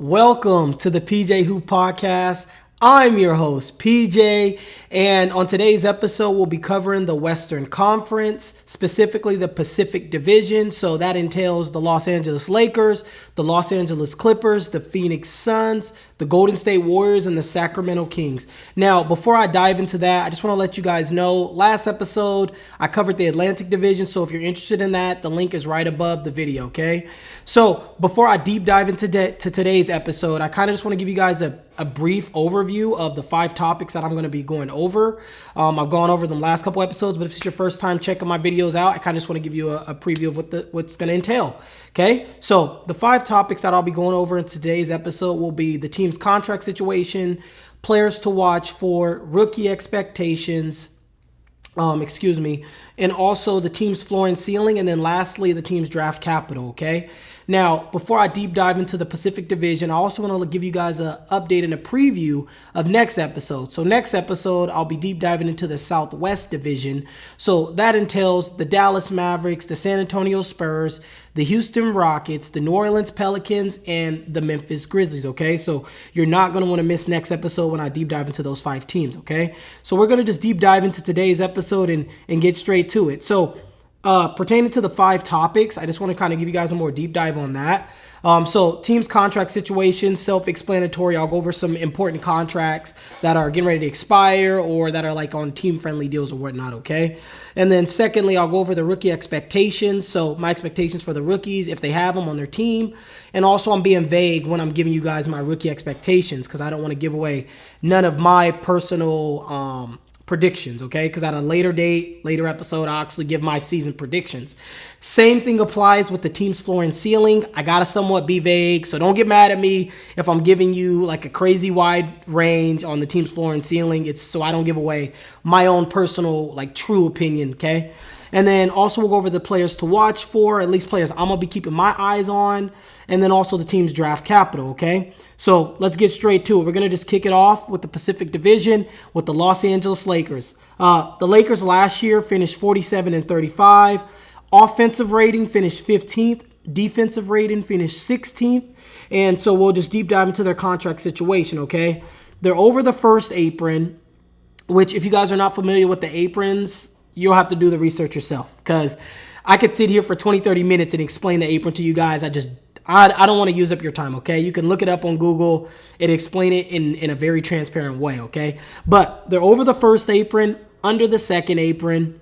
Welcome to the PJ Hoop Podcast. I'm your host, PJ, and on today's episode, we'll be covering the Western Conference, specifically the Pacific Division. So that entails the Los Angeles Lakers, the Los Angeles Clippers, the Phoenix Suns, the Golden State Warriors, and the Sacramento Kings. Now, before I dive into that, I just want to let you guys know, last episode, I covered the Atlantic Division, so if you're interested in that, the link is right above the video, okay? So, before I deep dive into today's episode, I kind of just want to give you guys a brief overview of the 5 topics that I'm going to be going over. I've gone over them last couple episodes, but if it's your first time checking my videos out, I kind of just want to give you a preview of what's going to entail. Okay, so the 5 topics that I'll be going over in today's episode will be the team's contract situation, players to watch for, rookie expectations, and also the team's floor and ceiling, and then lastly, the team's draft capital, okay? Now, before I deep dive into the Pacific Division, I also want to give you guys an update and a preview of next episode. So next episode, I'll be deep diving into the Southwest Division. So that entails the Dallas Mavericks, the San Antonio Spurs, the Houston Rockets, the New Orleans Pelicans, and the Memphis Grizzlies, okay? So you're not going to want to miss next episode when I deep dive into those 5 teams, okay? So we're going to just deep dive into today's episode and get straight to it. So pertaining to the 5 topics, I just want to kind of give you guys a more deep dive on that. So team's contract situation, self-explanatory. I'll go over some important contracts that are getting ready to expire or that are like on team-friendly deals or whatnot, okay? And then secondly, I'll go over the rookie expectations. So my expectations for the rookies, if they have them on their team. And also I'm being vague when I'm giving you guys my rookie expectations because I don't want to give away none of my personal predictions, okay? Because at a later episode, I'll actually give my season predictions. Same thing applies with the team's floor and ceiling. I gotta somewhat be vague, so don't get mad at me if I'm giving you like a crazy wide range on the team's floor and ceiling. It's so I don't give away my own personal, like, true opinion, okay? And then also we'll go over the players to watch for, at least players I'm going to be keeping my eyes on, and then also the team's draft capital, okay? So let's get straight to it. We're going to just kick it off with the Pacific Division with the Los Angeles Lakers. The Lakers last year finished 47-35. Offensive rating finished 15th. Defensive rating finished 16th. And so we'll just deep dive into their contract situation, okay? They're over the first apron, which if you guys are not familiar with the aprons, you'll have to do the research yourself because I could sit here for 20, 30 minutes and explain the apron to you guys. I don't want to use up your time, okay? You can look it up on Google and explain it in a very transparent way, okay? But they're over the first apron, under the second apron,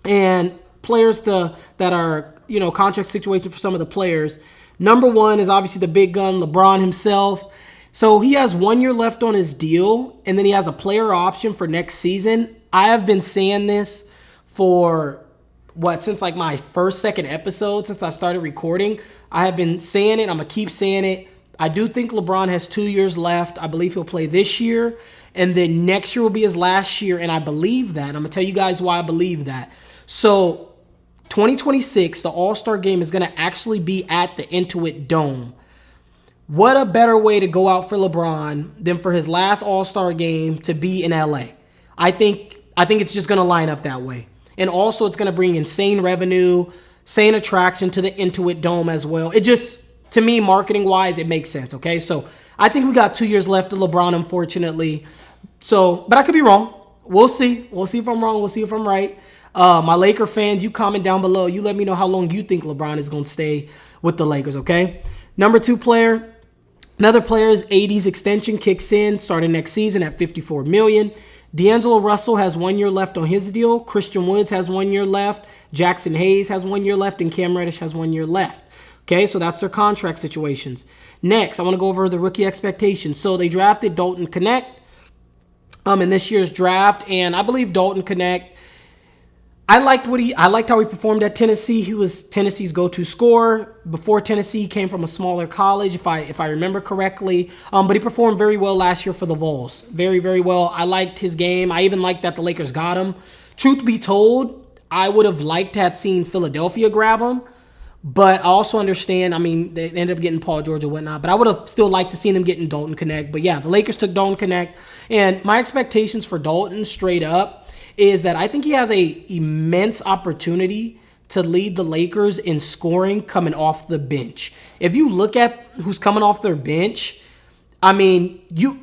and players that are, contract situation for some of the players. Number 1 is obviously the big gun, LeBron himself. So he has 1 year left on his deal, and then he has a player option for next season. I have been saying this for since like my second episode, since I started recording. I have been saying it. I'm going to keep saying it. I do think LeBron has 2 years left. I believe he'll play this year, and then next year will be his last year, and I believe that. I'm going to tell you guys why I believe that. So 2026, the All-Star game is going to actually be at the Intuit Dome. What a better way to go out for LeBron than for his last All-Star game to be in LA. I think it's just going to line up that way. And also it's going to bring insane revenue, insane attraction to the Intuit Dome as well. It just, to me, marketing-wise, it makes sense, okay? So I think we got 2 years left of LeBron, unfortunately. So, but I could be wrong. We'll see. We'll see if I'm wrong. We'll see if I'm right. My Laker fans, you comment down below. You let me know how long you think LeBron is going to stay with the Lakers, okay? Number 2 player. Another player's 80s extension kicks in starting next season at $54 million. D'Angelo Russell has 1 year left on his deal. Christian Woods has 1 year left. Jackson Hayes has 1 year left. And Cam Reddish has 1 year left. Okay, so that's their contract situations. Next, I want to go over the rookie expectations. So they drafted Dalton Knecht in this year's draft. And I believe Dalton Knecht, I liked how he performed at Tennessee. He was Tennessee's go-to scorer. Before Tennessee, he came from a smaller college, if I remember correctly. But he performed very well last year for the Vols. Very, very well. I liked his game. I even liked that the Lakers got him. Truth be told, I would have liked to have seen Philadelphia grab him. But I also understand, they ended up getting Paul George and whatnot. But I would have still liked to see them getting Dalton Knecht. But yeah, the Lakers took Dalton Knecht. And my expectations for Dalton, straight up, is that I think he has a immense opportunity to lead the Lakers in scoring coming off the bench. If you look at who's coming off their bench, I mean,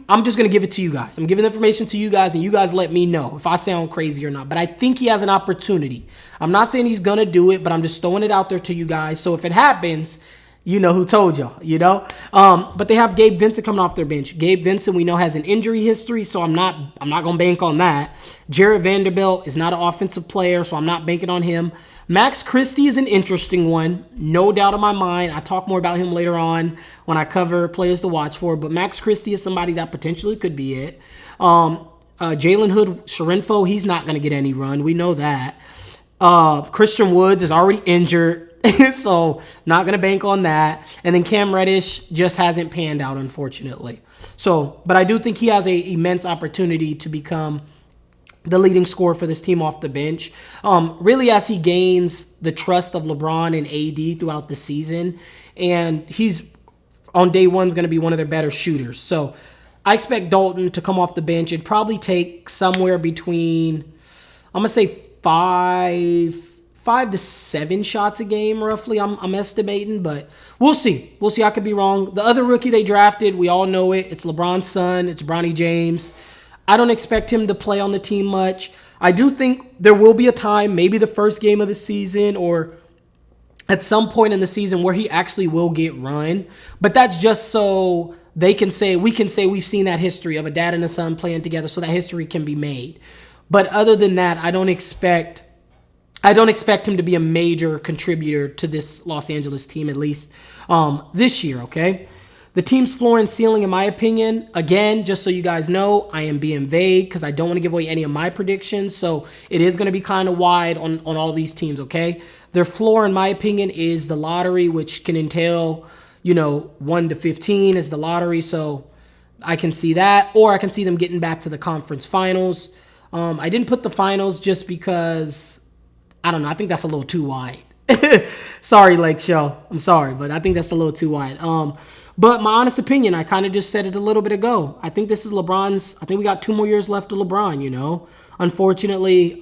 I'm just going to give it to you guys. I'm giving the information to you guys, and you guys let me know if I sound crazy or not. But I think he has an opportunity. I'm not saying he's going to do it, but I'm just throwing it out there to you guys. So if it happens, you know who told y'all, you know? But they have Gabe Vincent coming off their bench. Gabe Vincent, we know, has an injury history, so I'm not going to bank on that. Jared Vanderbilt is not an offensive player, so I'm not banking on him. Max Christie is an interesting one, no doubt in my mind. I talk more about him later on when I cover players to watch for, but Max Christie is somebody that potentially could be it. Jalen Hood-Schifino, he's not going to get any run. We know that. Christian Woods is already injured, so not going to bank on that. And then Cam Reddish just hasn't panned out, unfortunately. So, but I do think he has an immense opportunity to become the leading scorer for this team off the bench. Really, as he gains the trust of LeBron and AD throughout the season, and he's on day one is going to be one of their better shooters. So I expect Dalton to come off the bench. It'd probably take somewhere between, I'm going to say 5 to 7 shots a game, roughly, I'm estimating, but we'll see. We'll see. I could be wrong. The other rookie they drafted, we all know it. It's LeBron's son. It's Bronny James. I don't expect him to play on the team much. I do think there will be a time, maybe the first game of the season or at some point in the season, where he actually will get run. But that's just so we can say we've seen that history of a dad and a son playing together, so that history can be made. But other than that, I don't expect him to be a major contributor to this Los Angeles team, at least this year, okay? The team's floor and ceiling, in my opinion, again, just so you guys know, I am being vague because I don't want to give away any of my predictions. So it is going to be kind of wide on all these teams, okay? Their floor, in my opinion, is the lottery, which can entail, 1 to 15 is the lottery. So I can see that, or I can see them getting back to the conference finals. I didn't put the finals just because, I don't know, I think that's a little too wide. Sorry, Lake Show. I'm sorry, but I think that's a little too wide. But my honest opinion, I kind of just said it a little bit ago. I think this is LeBron's. I think we got 2 more years left of LeBron, Unfortunately,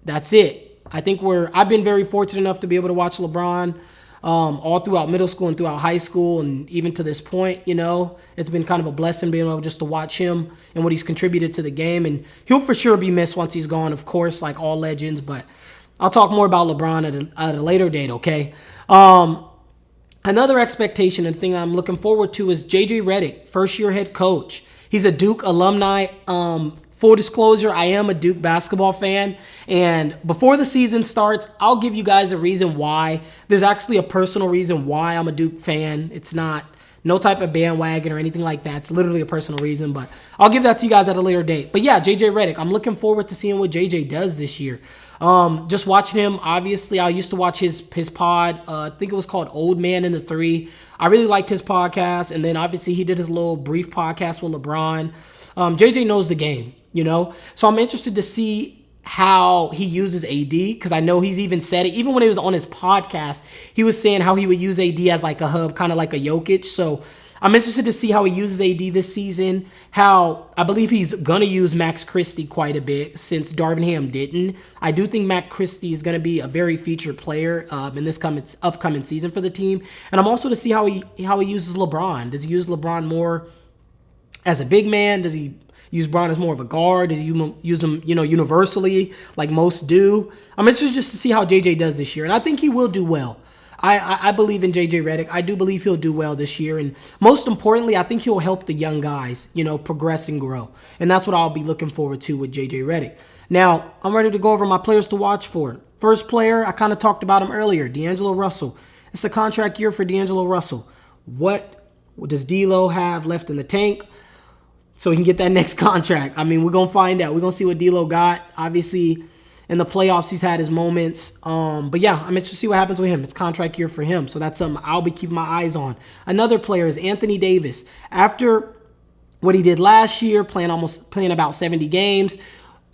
that's it. I think I've been very fortunate enough to be able to watch LeBron all throughout middle school and throughout high school, and even to this point, it's been kind of a blessing being able just to watch him and what he's contributed to the game. And he'll for sure be missed once he's gone, of course, like all legends. But I'll talk more about LeBron at a later date, okay? Another expectation and thing I'm looking forward to is JJ Redick, first-year head coach. He's a Duke alumni. Full disclosure, I am a Duke basketball fan. And before the season starts, I'll give you guys a reason why. There's actually a personal reason why I'm a Duke fan. It's not no type of bandwagon or anything like that. It's literally a personal reason, but I'll give that to you guys at a later date. But yeah, JJ Redick, I'm looking forward to seeing what JJ does this year. Just watching him, obviously, I used to watch his pod. I think it was called Old Man in the Three. I really liked his podcast. And then obviously he did his little brief podcast with LeBron. JJ knows the game, So I'm interested to see how he uses AD, because I know he's even said it. Even when he was on his podcast, he was saying how he would use AD as like a hub, kind of like a Jokic. So I'm interested to see how he uses AD this season. How I believe he's going to use Max Christie quite a bit since Darvin Ham didn't. I do think Max Christie is going to be a very featured player in this upcoming season for the team. And I'm also to see how he uses LeBron. Does he use LeBron more as a big man? Does he use Bron as more of a guard? Does he use him, universally like most do? I'm interested just to see how JJ does this year. And I think he will do well. I believe in JJ Redick. I do believe he'll do well this year. And most importantly, I think he'll help the young guys, progress and grow. And that's what I'll be looking forward to with JJ Redick. Now, I'm ready to go over my players to watch for. First player, I kind of talked about him earlier, D'Angelo Russell. It's a contract year for D'Angelo Russell. What does D'Lo have left in the tank so he can get that next contract? I mean, we're going to find out. We're going to see what D'Lo got. Obviously, in the playoffs, he's had his moments. But yeah, I'm interested to see what happens with him. It's contract year for him. So that's something I'll be keeping my eyes on. Another player is Anthony Davis. After what he did last year, playing about 70 games,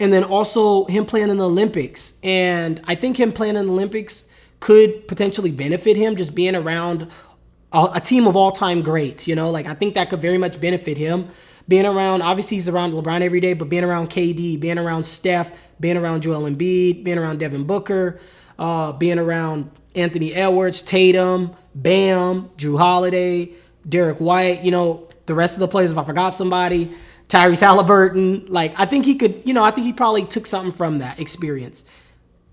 and then also him playing in the Olympics. And I think him playing in the Olympics could potentially benefit him, just being around a team of all-time greats. I think that could very much benefit him. Being around, obviously he's around LeBron every day, but being around KD, being around Steph, being around Joel Embiid, being around Devin Booker, being around Anthony Edwards, Tatum, Bam, Drew Holiday, Derek White, the rest of the players, if I forgot somebody, Tyrese Halliburton. Like, I think he could, I think he probably took something from that experience.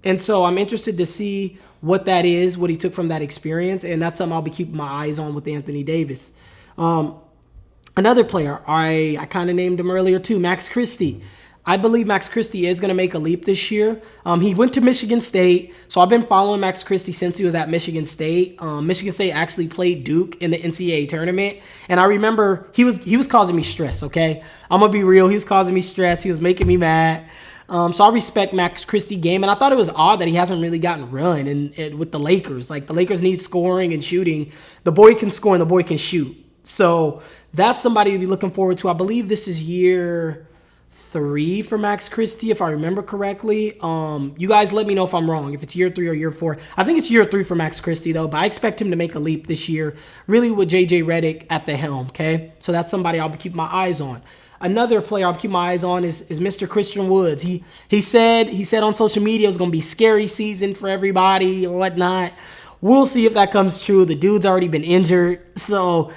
And so I'm interested to see what that is, what he took from that experience. And that's something I'll be keeping my eyes on with Anthony Davis. Another player, I kind of named him earlier too, Max Christie. I believe Max Christie is going to make a leap this year. He went to Michigan State, so I've been following Max Christie since he was at Michigan State. Michigan State actually played Duke in the NCAA tournament, and I remember he was causing me stress, okay? I'm going to be real. He was causing me stress. He was making me mad. So I respect Max Christie game, and I thought it was odd that he hasn't really gotten run and with the Lakers. Like, the Lakers need scoring and shooting. The boy can score and the boy can shoot. So that's somebody to be looking forward to. I believe this is year 3 for Max Christie, if I remember correctly. You guys let me know if I'm wrong, if it's year 3 or year 4. I think it's year 3 for Max Christie, though, but I expect him to make a leap this year, really with J.J. Redick at the helm, okay? So that's somebody I'll be keeping my eyes on. Another player I'll keep my eyes on is Mr. Christian Woods. He said on social media it was going to be scary season for everybody or whatnot. We'll see if that comes true. The dude's already been injured. So,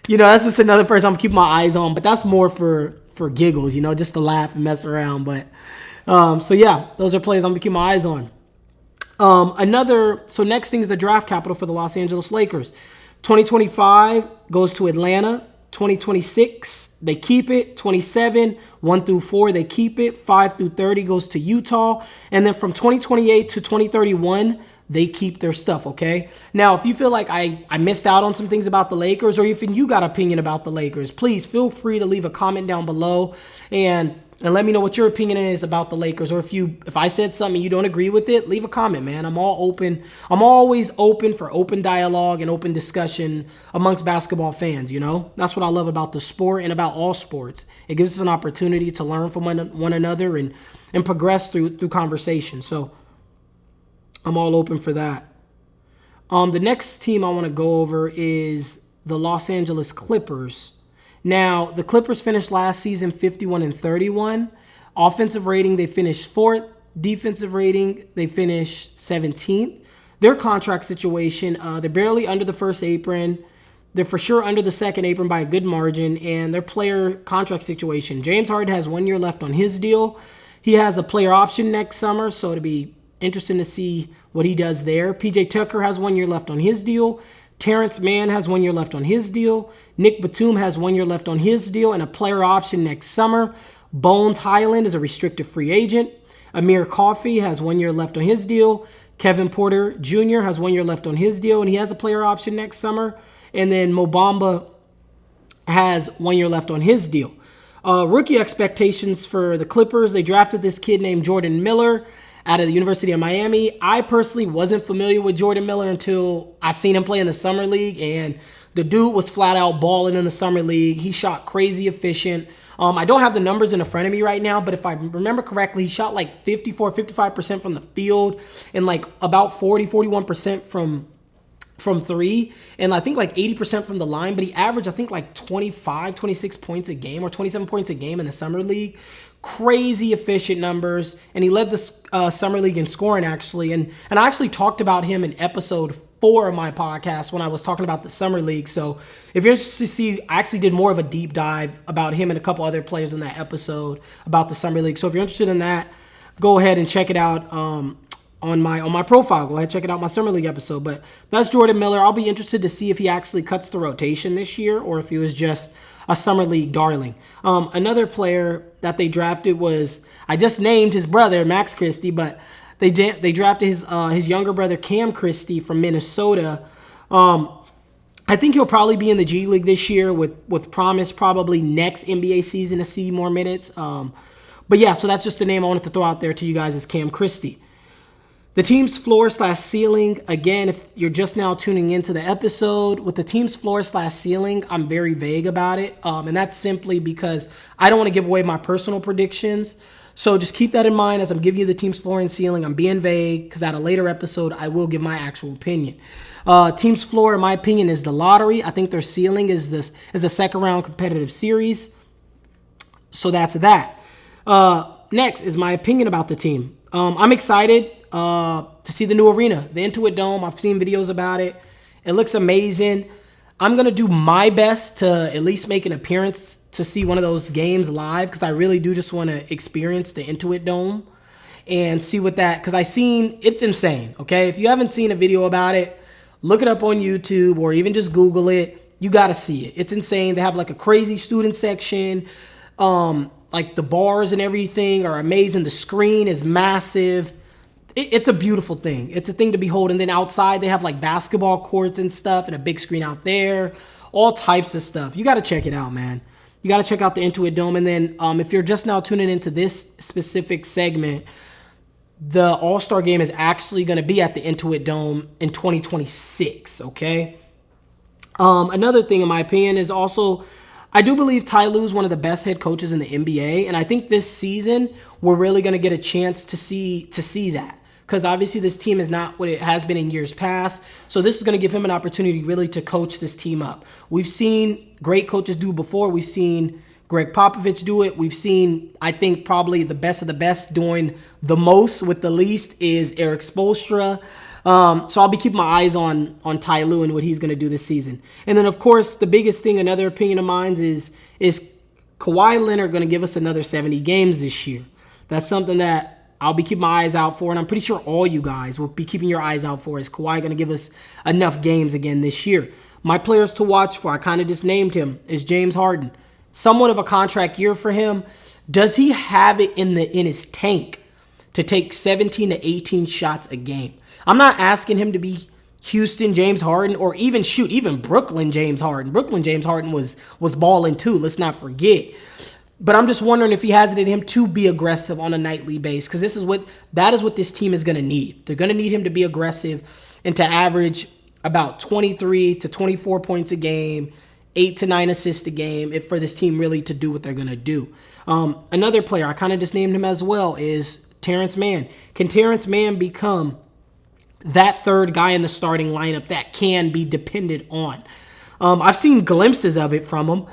that's just another person I'm keeping my eyes on. But that's more for giggles, just to laugh and mess around. But, so yeah, those are players I'm keeping my eyes on. So next thing is the draft capital for the Los Angeles Lakers. 2025 goes to Atlanta. 2026, they keep it. 27, 1 through 4, they keep it. 5 through 30 goes to Utah. And then from 2028 to 2031, they keep their stuff, okay? Now, if you feel like I missed out on some things about the Lakers, or if you got an opinion about the Lakers, please feel free to leave a comment down below and let me know what your opinion is about the Lakers. Or if I said something you don't agree with it, leave a comment, man. I'm always open for open dialogue and open discussion amongst basketball fans, That's what I love about the sport and about all sports. It gives us an opportunity to learn from one another and progress through conversation. So I'm all open for that. The next team I want to go over is the Los Angeles Clippers. Now, the Clippers finished last season 51-31. Offensive rating, they finished 4th. Defensive rating, they finished 17th. Their contract situation, they're barely under the first apron. They're for sure under the second apron by a good margin. And their player contract situation, James Harden has 1 year left on his deal. He has a player option next summer, so it'll be interesting to see what he does there. PJ Tucker has 1 year left on his deal. Terrence Mann has 1 year left on his deal. Nick Batum has 1 year left on his deal and a player option next summer. Bones Highland is a restricted free agent. Amir Coffey has 1 year left on his deal. Kevin Porter Jr. has 1 year left on his deal, and he has a player option next summer. And then Mo Bamba has 1 year left on his deal. Rookie expectations for the Clippers. They drafted this kid named Jordan Miller out of the University of Miami. I personally wasn't familiar with Jordan Miller until I seen him play in the Summer League, and the dude was flat out balling in the Summer League. He shot crazy efficient. I don't have the numbers in front of me right now, but if I remember correctly, he shot like 55% from the field and like about 41% from 3, and I think like 80% from the line, but he averaged, I think, like 26 points a game or 27 points a game in the Summer League. Crazy efficient numbers, and he led the Summer League in scoring, actually. And I actually talked about him in episode 4 of my podcast when I was talking about the Summer League. So if you're interested to see, I actually did more of a deep dive about him and a couple other players in that episode about the Summer League. So if you're interested in that, go ahead and check it out on my profile. Go ahead and check it out, my Summer League episode. But that's Jordan Miller. I'll be interested to see if he actually cuts the rotation this year or if he was just a Summer League darling. Another player that they drafted was, I just named his brother, Max Christie, but they drafted his younger brother, Cam Christie, from Minnesota. I think he'll probably be in the G League this year with promise probably next NBA season to see more minutes. But yeah, so that's just a name I wanted to throw out there to you guys, is Cam Christie. The team's floor/ceiling, again, if you're just now tuning into the episode, with the team's floor/ceiling, I'm very vague about it. And that's simply because I don't want to give away my personal predictions. So just keep that in mind as I'm giving you the team's floor and ceiling. I'm being vague because at a later episode, I will give my actual opinion. Team's floor, in my opinion, is the lottery. I think their ceiling is a second round competitive series. So that's that. Next is my opinion about the team. I'm excited to see the new arena, the Intuit Dome. I've seen videos about it. It looks amazing. I'm going to do my best to at least make an appearance to see one of those games live, because I really do just want to experience the Intuit Dome and see what that, because it's insane, okay? If you haven't seen a video about it, look it up on YouTube or even just Google it. You got to see it. It's insane. They have like a crazy student section. Like the bars and everything are amazing. The screen is massive. It's a beautiful thing. It's a thing to behold. And then outside they have like basketball courts and stuff and a big screen out there. All types of stuff. You got to check it out, man. You got to check out the Intuit Dome. And then if you're just now tuning into this specific segment, the All-Star Game is actually going to be at the Intuit Dome in 2026, okay? Another thing, in my opinion, is also, I do believe Ty Lue is one of the best head coaches in the NBA, and I think this season we're really going to get a chance to see that, because obviously this team is not what it has been in years past, so this is going to give him an opportunity really to coach this team up. We've seen great coaches do it before. We've seen Greg Popovich do it. We've seen, I think, probably the best of the best doing the most with the least is Eric Spoelstra. So I'll be keeping my eyes on Ty Lue and what he's going to do this season. And then, of course, the biggest thing, another opinion of mine is Kawhi Leonard going to give us another 70 games this year? That's something that I'll be keeping my eyes out for, and I'm pretty sure all you guys will be keeping your eyes out for. Is Kawhi going to give us enough games again this year? My players to watch for, I kind of just named him, is James Harden. Somewhat of a contract year for him. Does he have it in his tank to take 17 to 18 shots a game? I'm not asking him to be Houston James Harden or even Brooklyn James Harden. Brooklyn James Harden was balling too. Let's not forget. But I'm just wondering if he has it in him to be aggressive on a nightly basis, because that is what this team is going to need. They're going to need him to be aggressive and to average about 23 to 24 points a game, 8 to 9 assists a game, for this team really to do what they're going to do. Another player, I kind of just named him as well, is Terrence Mann. Can Terrence Mann become that third guy in the starting lineup that can be depended on? I've seen glimpses of it from him,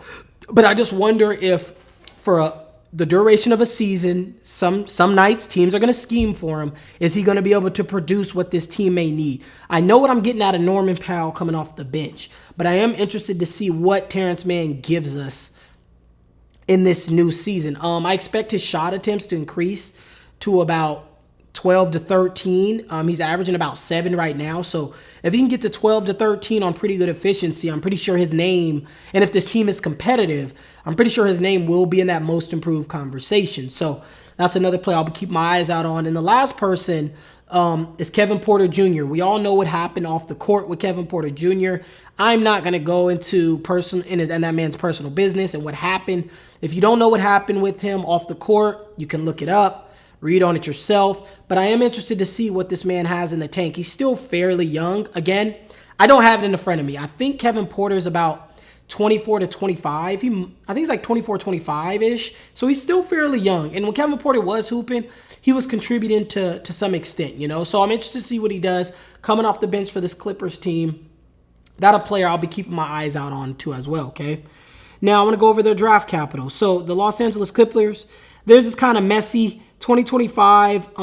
but I just wonder if for the duration of a season, some nights teams are going to scheme for him. Is he going to be able to produce what this team may need? I know what I'm getting out of Norman Powell coming off the bench, but I am interested to see what Terrence Mann gives us in this new season. I expect his shot attempts to increase to about 12 to 13. He's averaging about 7 right now. So if he can get to 12 to 13 on pretty good efficiency, I'm pretty sure his name, and if this team is competitive, I'm pretty sure his name will be in that most improved conversation. So that's another player I'll be keeping my eyes out on. And the last person is Kevin Porter Jr. We all know what happened off the court with Kevin Porter Jr. I'm not going to go into that man's personal business and what happened. If you don't know what happened with him off the court, you can look it up, read on it yourself. But I am interested to see what this man has in the tank. He's still fairly young. Again, I don't have it in front of me. I think Kevin Porter's about 24 to 25. I think he's like 24, 25-ish. So he's still fairly young. And when Kevin Porter was hooping, he was contributing to some extent, So I'm interested to see what he does coming off the bench for this Clippers team. That's a player I'll be keeping my eyes out on too as well, okay? Now I want to go over their draft capital. So the Los Angeles Clippers, theirs is kind of messy. 2025,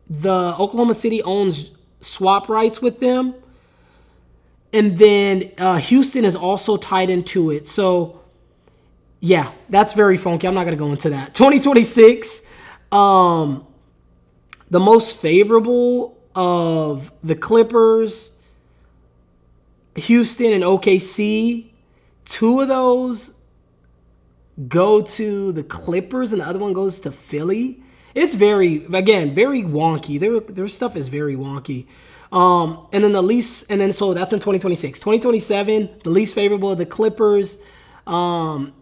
the Oklahoma City owns swap rights with them. And then Houston is also tied into it. So, yeah, that's very funky. I'm not going to go into that. 2026, the most favorable of the Clippers, Houston, and OKC, 2 of those go to the Clippers and the other one goes to Philly. It's very wonky. Their stuff is very wonky. So that's in 2026. 2027, the least favorable of the Clippers. And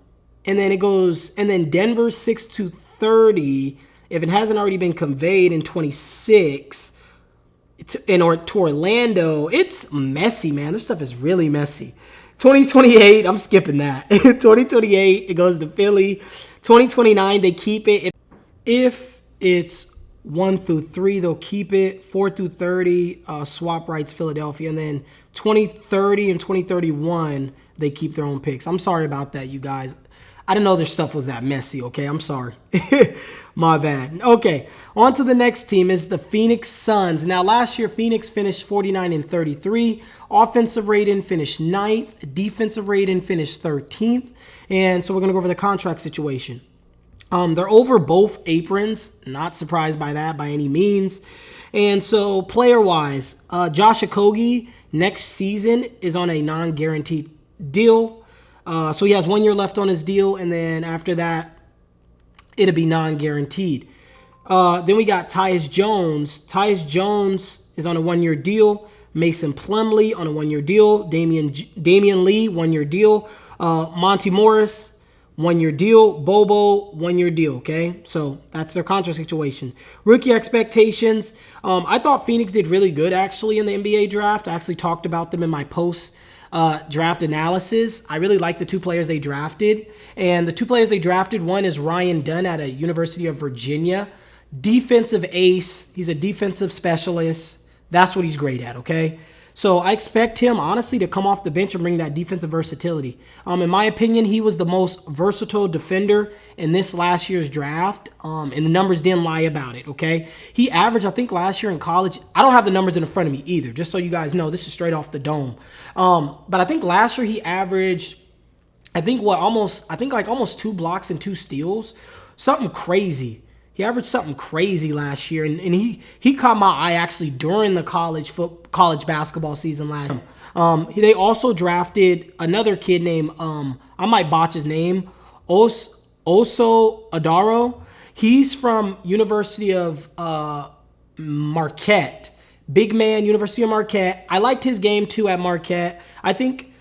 then Denver 6 to 30. If it hasn't already been conveyed in 26 to Orlando, it's messy, man. Their stuff is really messy. 2028, I'm skipping that. 2028, it goes to Philly. 2029, they keep it. If it's 1 through 3, they'll keep it. 4 through 30, swap rights, Philadelphia. And then 2030 and 2031, they keep their own picks. I'm sorry about that, you guys. I didn't know their stuff was that messy, okay? I'm sorry. My bad. Okay, on to the next team is the Phoenix Suns. Now, last year, Phoenix finished 49 and 33. Offensive rating finished 9th. Defensive rating finished 13th. And so we're going to go over the contract situation. They're over both aprons. Not surprised by that by any means. And so player-wise, Josh Okogie next season is on a non-guaranteed deal. So he has 1 year left on his deal, and then after that, it'll be non-guaranteed. Then we got Tyus Jones. Tyus Jones is on a 1 year deal. Mason Plumlee on a 1 year deal. Damian Lee, 1 year deal. Monty Morris, 1 year deal. Bobo, 1 year deal. Okay, so that's their contract situation. Rookie expectations. I thought Phoenix did really good actually in the NBA draft. I actually talked about them in my post draft analysis. I really like the 2 players they drafted. And the 2 players they drafted, one is Ryan Dunn at a University of Virginia. Defensive ace. He's a defensive specialist. That's what he's great at, okay? So I expect him, honestly, to come off the bench and bring that defensive versatility. In my opinion, he was the most versatile defender in this last year's draft, and the numbers didn't lie about it, okay? He averaged, I think, last year in college. I don't have the numbers in front of me either, just so you guys know. This is straight off the dome. But I think last year he averaged, almost 2 blocks and 2 steals. Something crazy. He averaged something crazy last year, and he caught my eye actually during the college basketball season last year. They also drafted another kid named, I might botch his name, Oso Adaro. He's from University of Marquette. Big man, University of Marquette. I liked his game too at Marquette. I think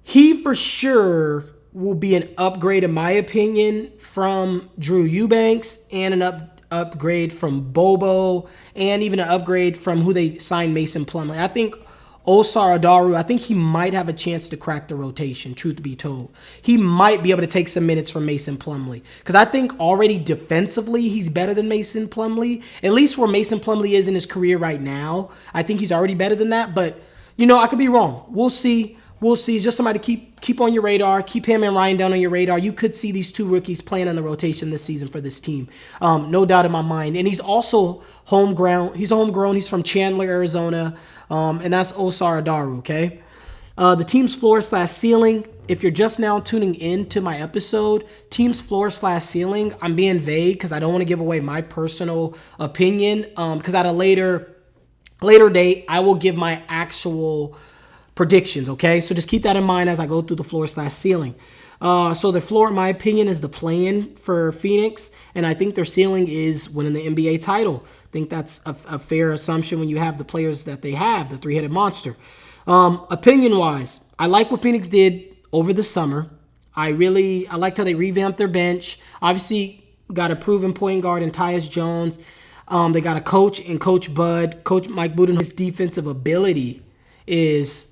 he for sure will be an upgrade, in my opinion, from Drew Eubanks, and an upgrade from Bobo, and even an upgrade from who they signed, Mason Plumlee. I think Osar Adaru, I think he might have a chance to crack the rotation, truth be told. He might be able to take some minutes from Mason Plumlee, because I think already defensively he's better than Mason Plumlee, at least where Mason Plumlee is in his career right now. I think he's already better than that, but, I could be wrong. We'll see. We'll see. Just somebody to keep on your radar. Keep him and Ryan down on your radar. You could see these 2 rookies playing on the rotation this season for this team. No doubt in my mind. And he's also homegrown. He's homegrown. He's from Chandler, Arizona. And that's Osar Adaru, okay? The team's floor/ceiling. If you're just now tuning in to my episode, team's floor/ceiling, I'm being vague because I don't want to give away my personal opinion. Because at a later date, I will give my actual predictions, okay? So just keep that in mind as I go through the floor/ceiling. So the floor, in my opinion, is the play-in for Phoenix, and I think their ceiling is winning the NBA title. I think that's a fair assumption when you have the players that they have, the 3-headed monster. Opinion-wise, I like what Phoenix did over the summer. I liked how they revamped their bench. Obviously, got a proven point guard in Tyus Jones. They got a coach in Coach Bud. Coach Mike Budenholzer. His defensive ability is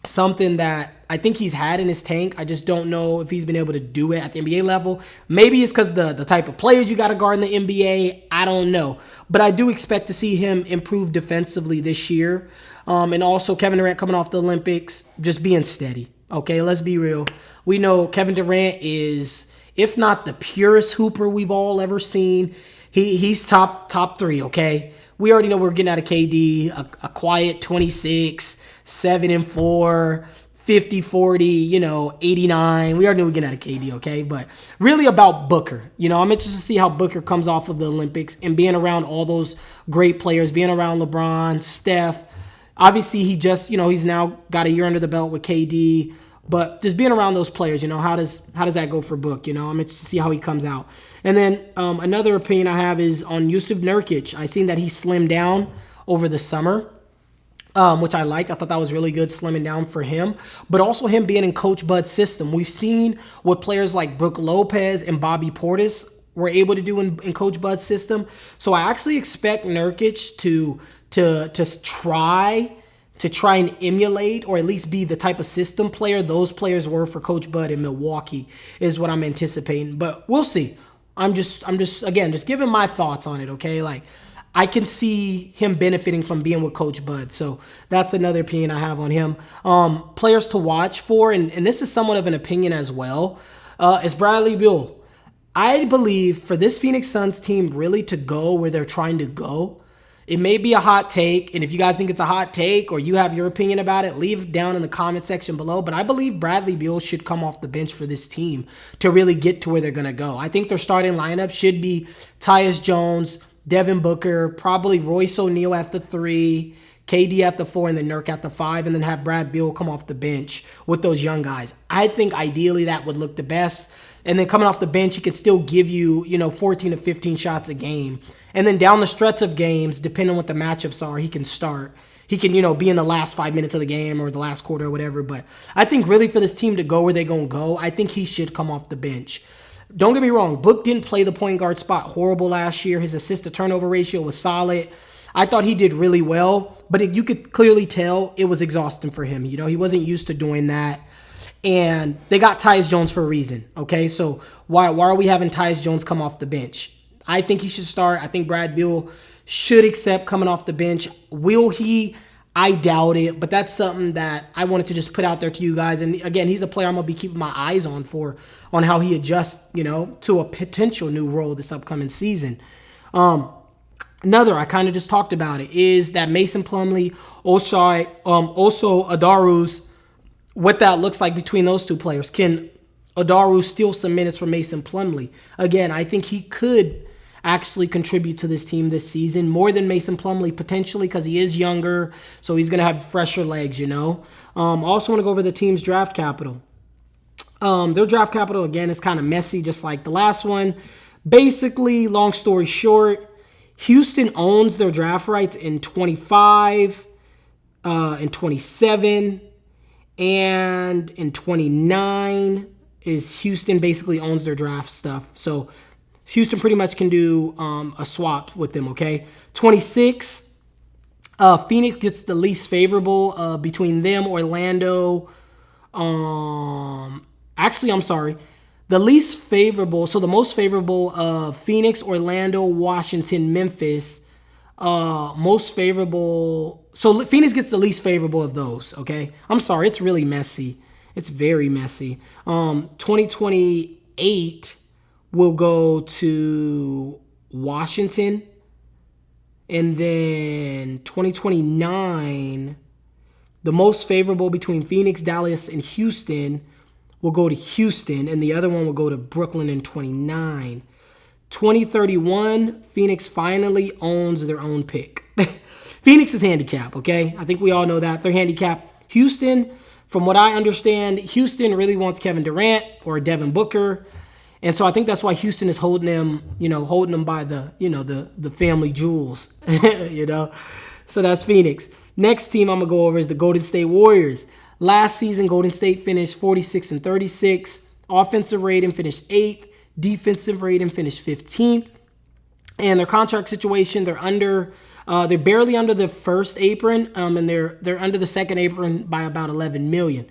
something that I think he's had in his tank. I just don't know if he's been able to do it at the NBA level. Maybe it's because the type of players you got to guard in the NBA. I don't know. But I do expect to see him improve defensively this year. And also Kevin Durant coming off the Olympics, just being steady. Okay, let's be real. We know Kevin Durant is, if not the purest hooper we've all ever seen, he's top 3, okay? We already know we're getting out of KD, a quiet 26, 7-4, 50-40, 89. We already know we're getting out of KD, okay? But really about Booker. I'm interested to see how Booker comes off of the Olympics and being around all those great players, being around LeBron, Steph. Obviously, he just, he's now got a year under the belt with KD. But just being around those players, how does that go for Book? I'm interested to see how he comes out. And then another opinion I have is on Yusuf Nurkic. I seen that he slimmed down over the summer, which I liked. I thought that was really good, slimming down for him. But also him being in Coach Bud's system. We've seen what players like Brook Lopez and Bobby Portis were able to do in Coach Bud's system. So I actually expect Nurkic to try and emulate, or at least be the type of system player those players were for Coach Bud in Milwaukee, is what I'm anticipating. But we'll see. I'm just giving my thoughts on it, okay? Like, I can see him benefiting from being with Coach Bud. So that's another opinion I have on him. Players to watch for, and this is somewhat of an opinion as well, is Bradley Beal. I believe for this Phoenix Suns team really to go where they're trying to go, it may be a hot take, and if you guys think it's a hot take or you have your opinion about it, leave down in the comment section below. But I believe Bradley Beal should come off the bench for this team to really get to where they're going to go. I think their starting lineup should be Tyus Jones, Devin Booker, probably Royce O'Neal at the 3, KD at the 4, and then Nurk at the 5, and then have Brad Beal come off the bench with those young guys. I think ideally that would look the best. And then coming off the bench, he could still give you, 14 to 15 shots a game. And then down the stretch of games, depending on what the matchups are, he can start. He can, be in the last 5 minutes of the game or the last quarter or whatever. But I think really for this team to go where they're going to go, I think he should come off the bench. Don't get me wrong. Book didn't play the point guard spot horrible last year. His assist-to-turnover ratio was solid. I thought he did really well. But you could clearly tell it was exhausting for him. He wasn't used to doing that. And they got Tyus Jones for a reason, okay? So why are we having Tyus Jones come off the bench? I think he should start. I think Brad Beal should accept coming off the bench. Will he? I doubt it, but that's something that I wanted to just put out there to you guys. And again, he's a player I'm going to be keeping my eyes on how he adjusts, to a potential new role this upcoming season. Another, I kind of just talked about it, is that Mason Plumlee, also Adaru's, what that looks like between those two players. Can Adaru steal some minutes from Mason Plumlee? Again, I think he could actually contribute to this team this season more than Mason Plumlee potentially because he is younger, so he's going to have fresher legs, Also want to go over the team's draft capital. Their draft capital, again, is kind of messy just like the last one. Basically, long story short, Houston owns their draft rights in 25, in 27, and in 29 is Houston basically owns their draft stuff. So Houston pretty much can do a swap with them, okay? 26, Phoenix gets the least favorable between them, Orlando. Actually, I'm sorry. The least favorable, so the most favorable Phoenix, Orlando, Washington, Memphis. Most favorable, so Phoenix gets the least favorable of those, okay? I'm sorry, it's really messy. It's very messy. 2028 will go to Washington. And then 2029, the most favorable between Phoenix, Dallas, and Houston will go to Houston. And the other one will go to Brooklyn in 29. 2031, Phoenix finally owns their own pick. Phoenix is handicapped, okay? I think we all know that. They're handicapped. Houston, from what I understand, Houston really wants Kevin Durant or Devin Booker. And so I think that's why Houston is holding them by the family jewels, So that's Phoenix. Next team I'm going to go over is the Golden State Warriors. Last season, Golden State finished 46-36. Offensive rating finished 8th. Defensive rating finished 15th. And their contract situation, they're barely under the first apron, and they're under the second apron by about $11 million.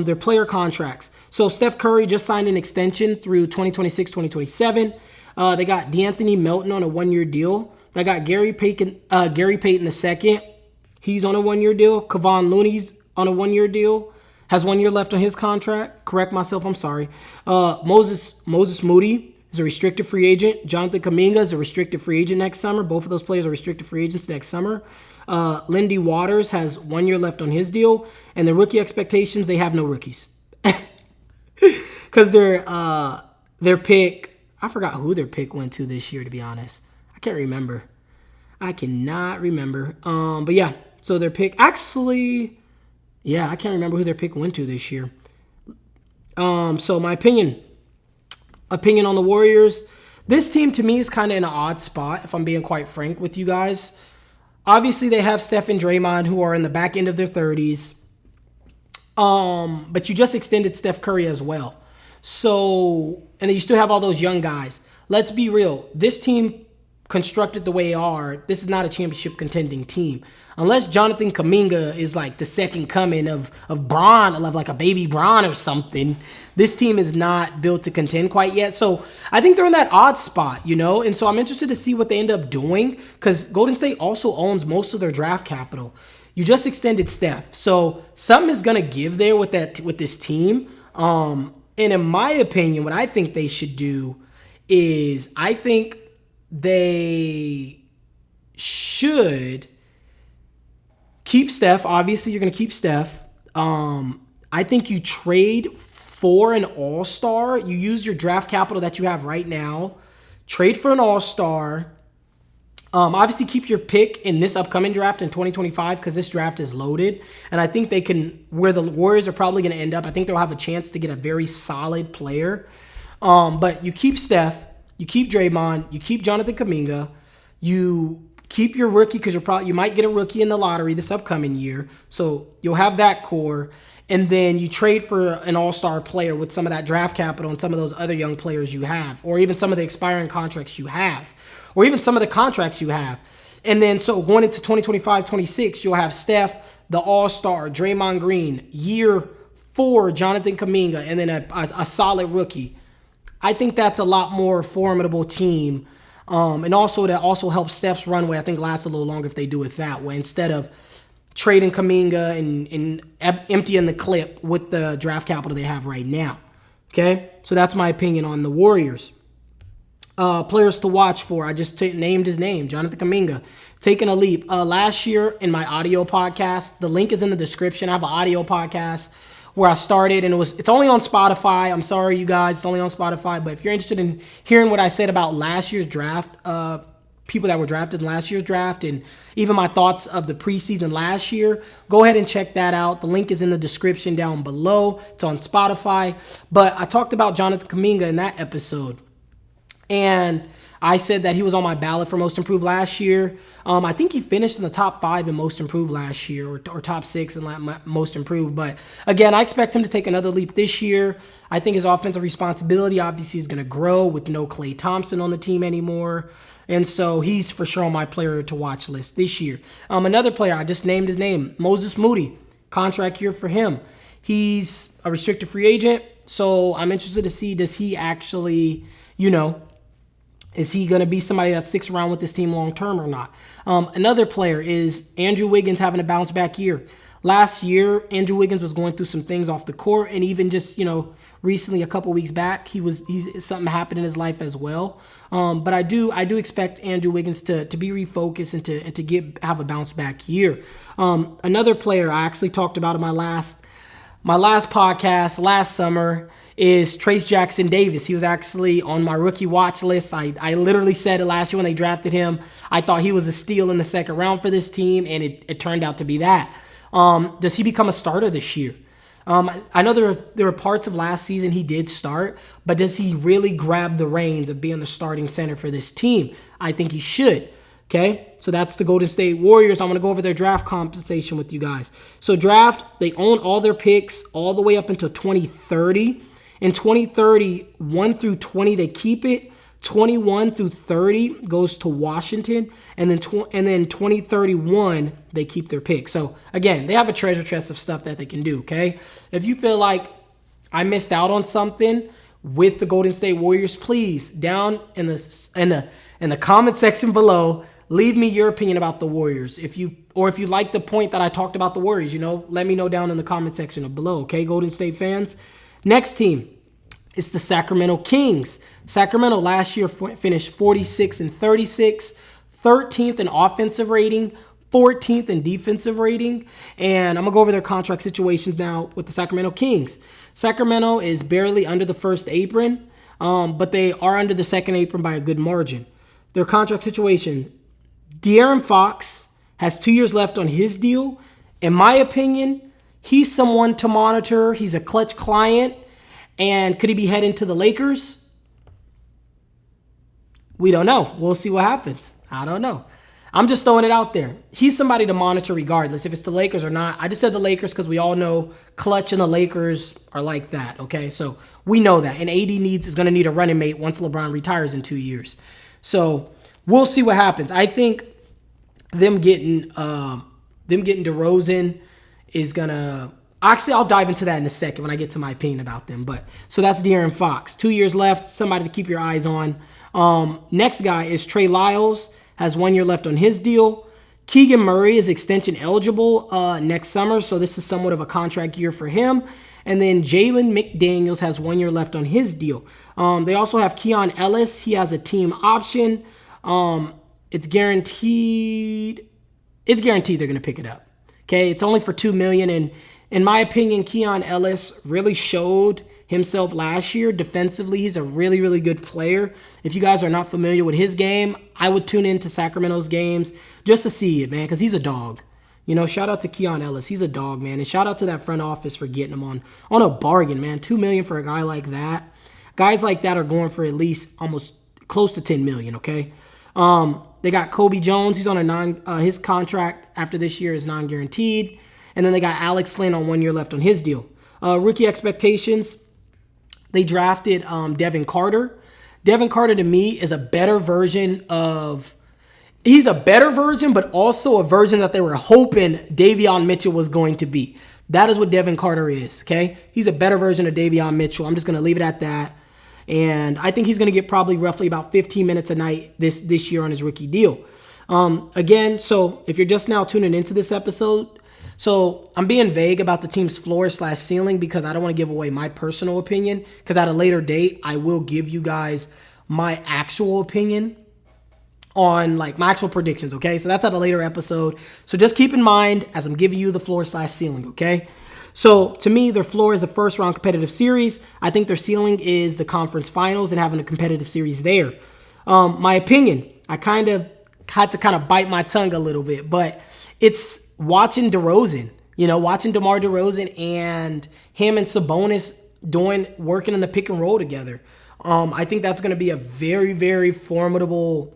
Their player contracts. So Steph Curry just signed an extension through 2026-2027. They got D'Anthony Melton on a 1-year deal. They got Gary Payton II. He's on a 1-year deal. Kevon Looney's on a 1-year deal. Has 1 year left on his contract. Correct myself, I'm sorry. Moses Moody is a restricted free agent. Jonathan Kuminga is a restricted free agent next summer. Both of those players are restricted free agents next summer. Lindy Waters has 1 year left on his deal. And the rookie expectations, they have no rookies. Because their pick, I forgot who their pick went to this year, to be honest. I can't remember. I cannot remember. But yeah, so their pick actually... Yeah, I can't remember who their pick went to this year. So my opinion on the Warriors. This team to me is kind of in an odd spot, if I'm being quite frank with you guys. Obviously, they have Steph and Draymond, who are in the back end of their 30s. But you just extended Steph Curry as well. So, and then you still have all those young guys. Let's be real. This team constructed the way they are, this is not a championship contending team. Unless Jonathan Kuminga is like the second coming of Bron, like a baby Bron or something, this team is not built to contend quite yet. So I think they're in that odd spot, And so I'm interested to see what they end up doing because Golden State also owns most of their draft capital. You just extended Steph. So something is going to give there with this team. And in my opinion, what I think they should do is I think they should keep Steph. Obviously, you're going to keep Steph. I think you trade for an all-star. You use your draft capital that you have right now. Trade for an all-star. Obviously, keep your pick in this upcoming draft in 2025 because this draft is loaded. And I think they can, where the Warriors are probably going to end up, I think they'll have a chance to get a very solid player. But you keep Steph, you keep Draymond, you keep Jonathan Kuminga, you keep your rookie because you might get a rookie in the lottery this upcoming year. So you'll have that core. And then you trade for an all-star player with some of that draft capital and some of those other young players you have, or even some of the expiring contracts you have, or even some of the contracts you have. And then so going into 2025-26, you'll have Steph, the all-star, Draymond Green, year 4, Jonathan Kuminga, and then a solid rookie. I think that's a lot more formidable team. And also that also helps Steph's runway, I think, last a little longer if they do it that way, instead of trading Kuminga and emptying the clip with the draft capital they have right now. Okay? So that's my opinion on the Warriors. Players to watch for. I just named his name, Jonathan Kuminga. Taking a leap. Last year in my audio podcast, the link is in the description. I have an audio podcast where I started, and it's only on Spotify. I'm sorry, you guys, it's only on Spotify. But if you're interested in hearing what I said about last year's draft, people that were drafted in last year's draft, and even my thoughts of the preseason last year, go ahead and check that out. The link is in the description down below. It's on Spotify. But I talked about Jonathan Kuminga in that episode. And I said that he was on my ballot for most improved last year. I think he finished in the top 5 in most improved last year, or top 6 in most improved. But again, I expect him to take another leap this year. I think his offensive responsibility obviously is going to grow with no Klay Thompson on the team anymore. And so he's for sure on my player to watch list this year. Another player, I just named his name, Moses Moody. Contract year for him. He's a restricted free agent. So I'm interested to see, does he actually, is he going to be somebody that sticks around with this team long term or not? Another player is Andrew Wiggins having a bounce back year. Last year, Andrew Wiggins was going through some things off the court, and even just, recently a couple weeks back, something happened in his life as well. But I do expect Andrew Wiggins to be refocused and to have a bounce back year. Another player I actually talked about in my last podcast last summer is Trace Jackson Davis. He was actually on my rookie watch list. I literally said it last year when they drafted him. I thought he was a steal in the second round for this team, and it turned out to be that. Does he become a starter this year? I know there were parts of last season he did start, but does he really grab the reins of being the starting center for this team? I think he should. Okay, so that's the Golden State Warriors. I'm going to go over their draft compensation with you guys. So draft, they own all their picks all the way up until 2030. In 2030, 1 through 20, they keep it. 21 through 30 goes to Washington. And then 2031, they keep their pick. So, again, they have a treasure chest of stuff that they can do, okay? If you feel like I missed out on something with the Golden State Warriors, please, down in the comment section below, leave me your opinion about the Warriors. If you like the point that I talked about the Warriors, let me know down in the comment section below, okay, Golden State fans? Next team is the Sacramento Kings. Sacramento last year finished 46-36, 13th in offensive rating, 14th in defensive rating. And I'm going to go over their contract situations now with the Sacramento Kings. Sacramento is barely under the first apron, but they are under the second apron by a good margin. Their contract situation, De'Aaron Fox has 2 years left on his deal. In my opinion, he's someone to monitor. He's a clutch client. And could he be heading to the Lakers? We don't know. We'll see what happens. I don't know. I'm just throwing it out there. He's somebody to monitor regardless if it's the Lakers or not. I just said the Lakers because we all know Clutch and the Lakers are like that, okay? So we know that. And AD is going to need a running mate once LeBron retires in 2 years. So we'll see what happens. I think them getting DeRozan is going to... Actually, I'll dive into that in a second when I get to my opinion about them. But so that's De'Aaron Fox. 2 years left. Somebody to keep your eyes on. Next guy is Trey Lyles. Has 1 year left on his deal. Keegan Murray is extension eligible next summer. So this is somewhat of a contract year for him. And then Jalen McDaniels has 1 year left on his deal. They also have Keon Ellis. He has a team option. It's guaranteed. It's guaranteed they're going to pick it up. Okay, it's only for $2 million. And in my opinion, Keon Ellis really showed himself last year defensively. He's a really, really good player. If you guys are not familiar with his game, I would tune into Sacramento's games just to see it, man, because he's a dog. You know, shout out to Keon Ellis. He's a dog, man. And shout out to that front office for getting him on a bargain, man. $2 million for a guy like that. Guys like that are going for at least almost close to $10 million, okay? They got Kobe Jones. He's on his contract after this year is non-guaranteed. And then they got Alex Lynn on 1 year left on his deal. Rookie expectations. They drafted Devin Carter. Devin Carter, to me, is a better version of... He's a better version, but also a version that they were hoping Davion Mitchell was going to be. That is what Devin Carter is, okay? He's a better version of Davion Mitchell. I'm just going to leave it at that. And I think he's going to get probably roughly about 15 minutes a night this year on his rookie deal. Again, so if you're just now tuning into this episode, so I'm being vague about the team's floor/ceiling because I don't want to give away my personal opinion, because at a later date, I will give you guys my actual opinion on like my actual predictions, okay? So that's at a later episode. So just keep in mind as I'm giving you the floor/ceiling, okay? So to me, their floor is a first-round competitive series. I think their ceiling is the conference finals and having a competitive series there. My opinion, I kind of had to bite my tongue a little bit, but it's watching DeRozan, watching DeMar DeRozan and him and Sabonis working in the pick and roll together. I think that's going to be a very, very formidable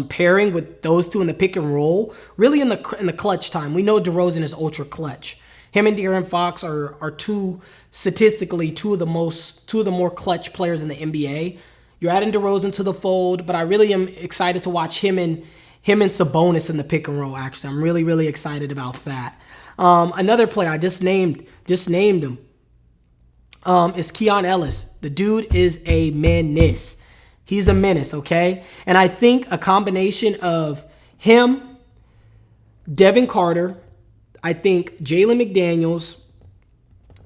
pairing with those two in the pick and roll, really in the clutch time. We know DeRozan is ultra clutch. Him and De'Aaron Fox are statistically two of the more clutch players in the NBA. You're adding DeRozan to the fold, but I really am excited to watch him and Sabonis in the pick and roll. Actually, I'm really, really excited about that. Another player I just named him is Keon Ellis. The dude is a menace. He's a menace, okay? And I think a combination of him, Devin Carter, I think Jalen McDaniels,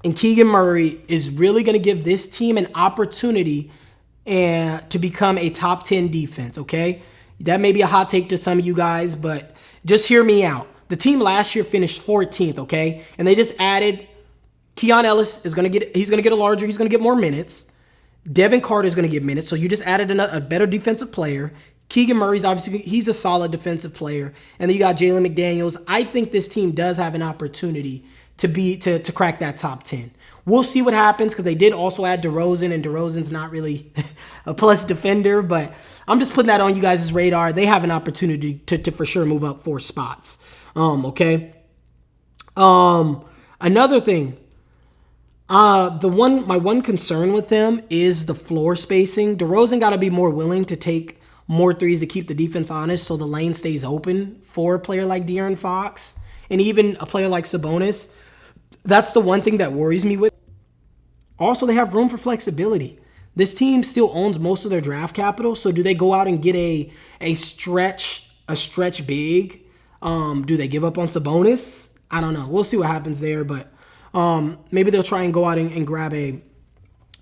and Keegan Murray is really going to give this team an opportunity to become a top 10 defense, okay? That may be a hot take to some of you guys, but just hear me out. The team last year finished 14th, okay? And they just added Keon Ellis he's going to get more minutes. Devin Carter is going to get minutes, so you just added a better defensive player. Keegan Murray's obviously, he's a solid defensive player. And then you got Jalen McDaniels. I think this team does have an opportunity to crack that top 10. We'll see what happens because they did also add DeRozan, and DeRozan's not really a plus defender, but I'm just putting that on you guys' radar. They have an opportunity to for sure move up 4 spots. Okay. Another thing, my one concern with them is the floor spacing. DeRozan got to be more willing to take more threes to keep the defense honest so the lane stays open for a player like De'Aaron Fox and even a player like Sabonis. That's the one thing that worries me with. Also, they have room for flexibility. This team still owns most of their draft capital, so do they go out and get a stretch big? Do they give up on Sabonis? I don't know. We'll see what happens there, but maybe they'll try and go out and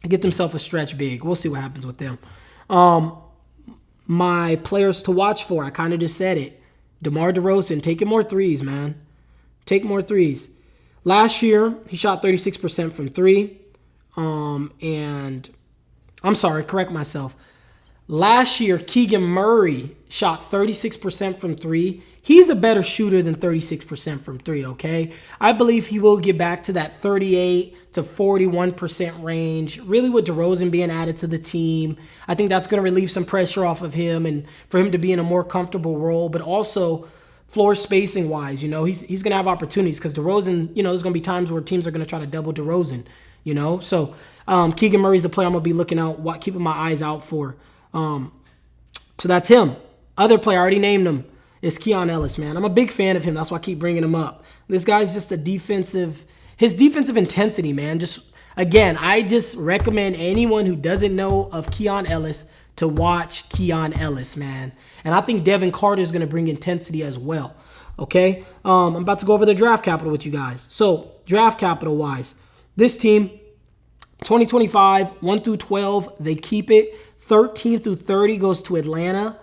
get themselves a stretch big. We'll see what happens with them. My players to watch for, I kind of just said it. DeMar DeRozan, taking more threes, man. Take more threes. Last year, he shot 36% from 3. And I'm sorry, correct myself. Last year, Keegan Murray shot 36% from 3. He's a better shooter than 36% from 3, okay? I believe he will get back to that 38 to 41% range, really with DeRozan being added to the team. I think that's going to relieve some pressure off of him and for him to be in a more comfortable role, but also floor spacing wise, he's going to have opportunities because DeRozan, there's going to be times where teams are going to try to double DeRozan, So Keegan Murray's the player I'm going to be looking out, keeping my eyes out for. So that's him. Other player, I already named him, is Keon Ellis, man. I'm a big fan of him. That's why I keep bringing him up. This guy's just his defensive intensity, man. I just recommend anyone who doesn't know of Keon Ellis to watch Keon Ellis, man. And I think Devin Carter is going to bring intensity as well, okay? I'm about to go over the draft capital with you guys. So draft capital wise, This team, 2025, 1 through 12, they keep it. 13 through 30 goes to Atlanta.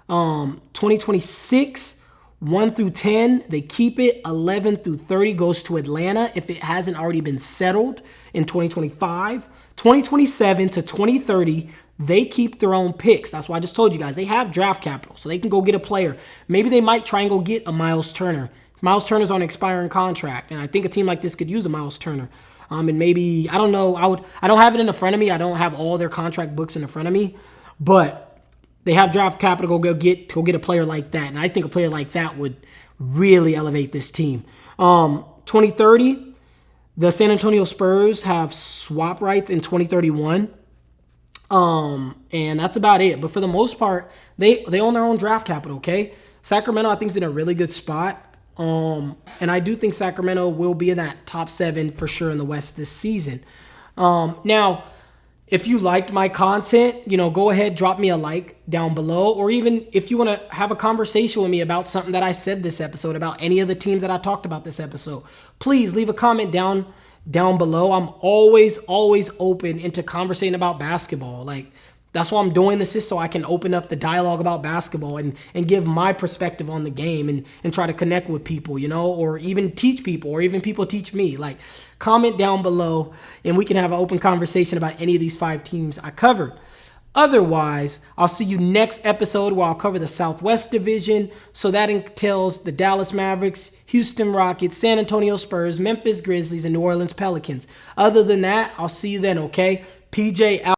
2026, 1 through 10, they keep it. 11 through 30 goes to Atlanta if it hasn't already been settled in 2025. 2027 to 2030, they keep their own picks. That's why I just told you guys they have draft capital, so they can go get a player. Maybe they might try and go get a Miles Turner. Miles Turner's on an expiring contract, and I think a team like this could use a Miles Turner. And maybe, I don't know, I don't have it in front of me. I don't have all their contract books in front of me, but they have draft capital to go get a player like that. And I think a player like that would really elevate this team. 2030, the San Antonio Spurs have swap rights in 2031. And that's about it. But for the most part, they own their own draft capital, okay? Sacramento, I think, is in a really good spot. And I do think Sacramento will be in that top 7 for sure in the West this season. Now, if you liked my content, go ahead, drop me a like down below. Or even if you want to have a conversation with me about something that I said this episode, about any of the teams that I talked about this episode, please leave a comment down below. I'm always open into conversating about basketball. Like, that's why I'm doing this, is so I can open up the dialogue about basketball and give my perspective on the game and try to connect with people, or even teach people, or even people teach me. Like, comment down below and we can have an open conversation about any of these 5 teams I covered. Otherwise, I'll see you next episode where I'll cover the Southwest Division. So that entails the Dallas Mavericks, Houston Rockets, San Antonio Spurs, Memphis Grizzlies, and New Orleans Pelicans. Other than that, I'll see you then, okay? PJ out.